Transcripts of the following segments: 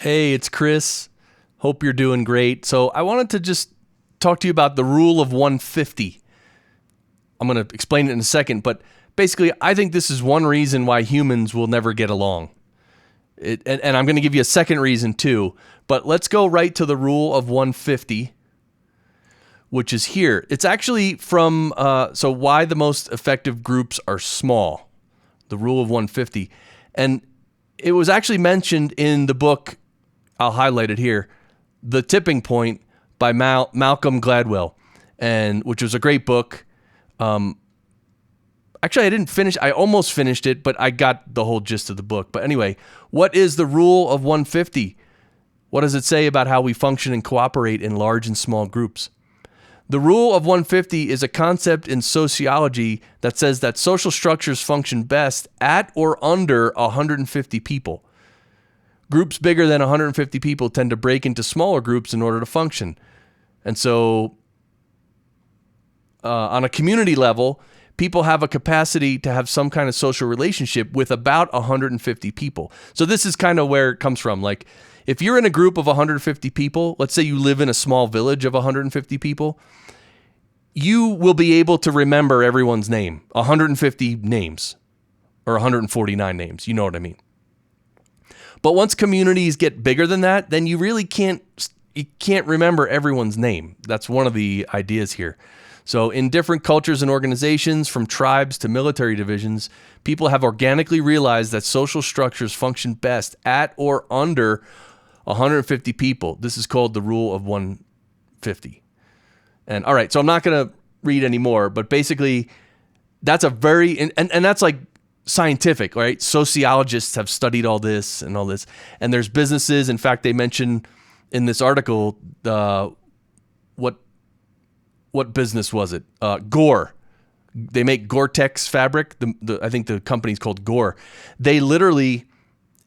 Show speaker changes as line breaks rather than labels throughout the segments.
Hey, it's Chris. Hope you're doing great. So I wanted to just talk to you about the rule of 150. I'm going to explain it in a second, but basically, I think this is one reason why humans will never get along. And I'm going to give you a second reason too, but let's go right to the rule of 150, which is here. It's actually from, so why the most effective groups are small, the rule of 150. And it was actually mentioned in the book, I'll highlight it here, The Tipping Point by Malcolm Gladwell, and which was a great book. Actually, I didn't finish. I almost finished it, but I got the whole gist of the book. But anyway, what is the rule of 150? What does it say about how we function and cooperate in large and small groups? The rule of 150 is a concept in sociology that says that social structures function best at or under 150 people. Groups bigger than 150 people tend to break into smaller groups in order to function. And so on a community level, people have a capacity to have some kind of social relationship with about 150 people. So this is kind of where it comes from. Like if you're in a group of 150 people, let's say you live in a small village of 150 people, you will be able to remember everyone's name, 150 names or 149 names. You know what I mean? But once communities get bigger than that, then you really can't remember everyone's name. That's one of the ideas here. So in different cultures and organizations, from tribes to military divisions, people have organically realized that social structures function best at or under 150 people. This is called the rule of 150. And all right, so I'm not going to read anymore, but basically that's a very, and that's like scientific, right? Sociologists have studied all this. And there's businesses. In fact, they mention in this article, what business was it? Gore. They make Gore-Tex fabric. I think the company's called Gore. They literally,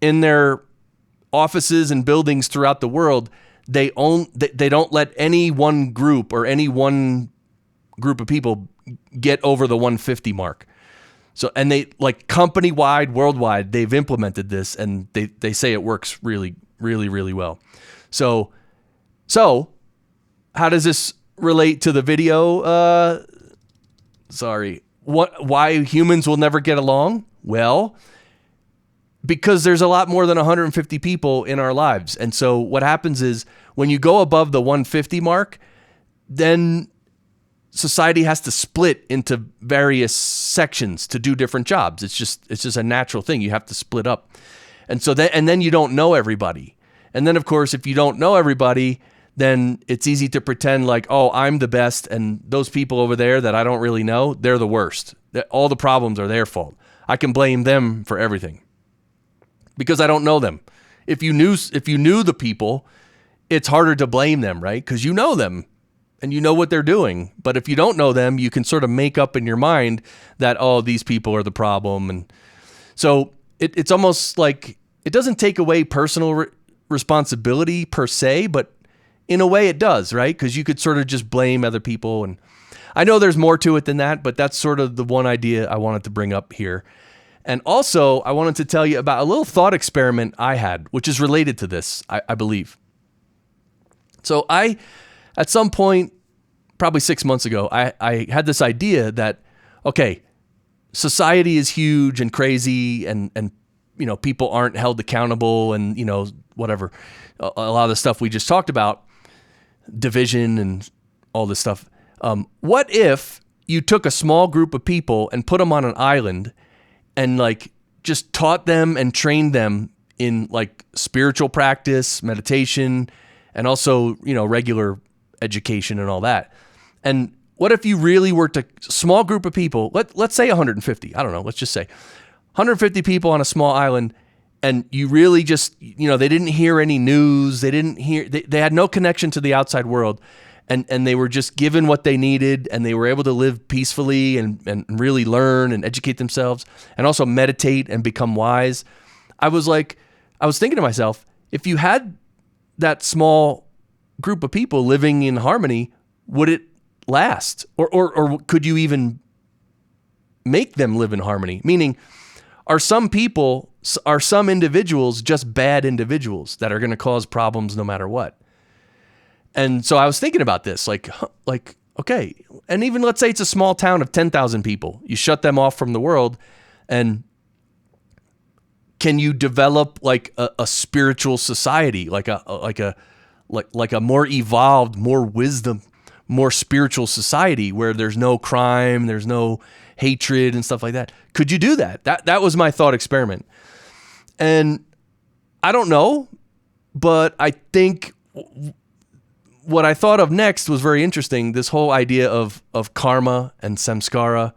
in their offices and buildings throughout the world, they don't let any one group or any one group of people get over the 150 mark. So, and they like company-wide, worldwide, they've implemented this, and they say it works really, really, really well. So how does this relate to the video? Why humans will never get along? Well, because there's a lot more than 150 people in our lives. And so what happens is when you go above the 150 mark, then society has to split into various sections to do different jobs. It's just a natural thing. You have to split up. And so then you don't know everybody. And then of course, if you don't know everybody, then it's easy to pretend like, oh, I'm the best, and those people over there that I don't really know, they're the worst. All the problems are their fault. I can blame them for everything because I don't know them. If you knew the people, it's harder to blame them, right? Because you know them and you know what they're doing. But if you don't know them, you can sort of make up in your mind that, oh, these people are the problem. And so it's almost like it doesn't take away personal responsibility per se, but in a way it does, right? Because you could sort of just blame other people. And I know there's more to it than that, but that's sort of the one idea I wanted to bring up here. And also, I wanted to tell you about a little thought experiment I had, which is related to this, I believe. So at some point, probably 6 months ago, I had this idea that, okay, society is huge and crazy, and you know, people aren't held accountable, and you know, whatever, a lot of the stuff we just talked about, division and all this stuff. What if you took a small group of people and put them on an island and like just taught them and trained them in like spiritual practice, meditation, and also, you know, regular education and all that? And what if you really were to small group of people, let's say 150, I don't know, let's just say 150 people on a small island, and you really just, you know, they didn't hear any news, they had no connection to the outside world, and they were just given what they needed, and they were able to live peacefully and really learn and educate themselves and also meditate and become wise. I was thinking to myself, if you had that small group of people living in harmony, would it last? Or could you even make them live in harmony? Meaning, are some people are some individuals just bad individuals that are going to cause problems no matter what? And so I was thinking about this, like, okay, and even let's say it's a small town of 10,000 people. You shut them off from the world, and can you develop like a spiritual society, like a more evolved, more wisdom, more spiritual society where there's no crime, there's no hatred and stuff like that? Could you do that? That was my thought experiment. And I don't know, but I think what I thought of next was very interesting. This whole idea of karma and samskara,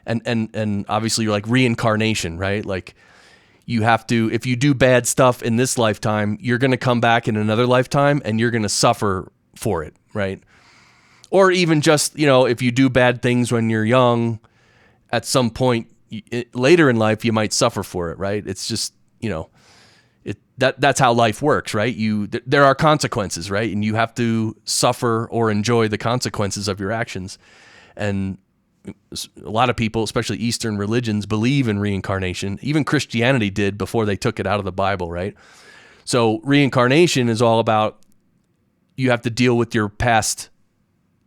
and obviously you're like reincarnation, right? Like you have to, if you do bad stuff in this lifetime, you're going to come back in another lifetime and you're going to suffer for it, right? Or even just, if you do bad things when you're young, at some point later in life, you might suffer for it, right? It's just, that's how life works, right? There are consequences, right? And you have to suffer or enjoy the consequences of your actions. And a lot of people, especially Eastern religions, believe in reincarnation. Even Christianity did before they took it out of the Bible, right? So reincarnation is all about, you have to deal with your past.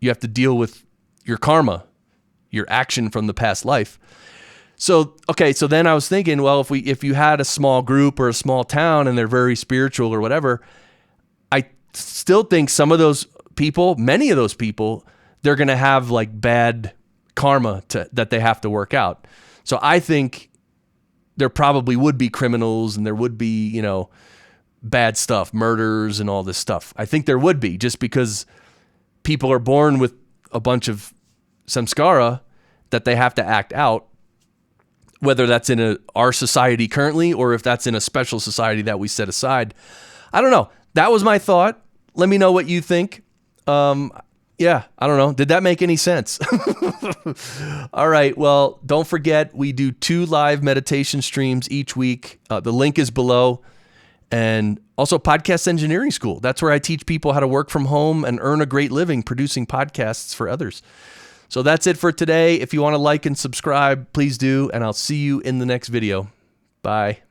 You have to deal with your karma, your action from the past life. So, okay, so then I was thinking, well, if you had a small group or a small town and they're very spiritual or whatever, I still think some of those people, many of those people, they're going to have like bad karma that they have to work out. So I think there probably would be criminals and there would be, bad stuff, murders and all this stuff. I think there would be, just because people are born with a bunch of samskara that they have to act out, whether that's in our society currently or if that's in a special society that we set aside. I don't know. That was my thought. Let me know what you think. Yeah, I don't know. Did that make any sense? All right. Well, don't forget, we do 2 live meditation streams each week. The link is below. And also Podcast Engineering School. That's where I teach people how to work from home and earn a great living producing podcasts for others. So that's it for today. If you want to like and subscribe, please do. And I'll see you in the next video. Bye.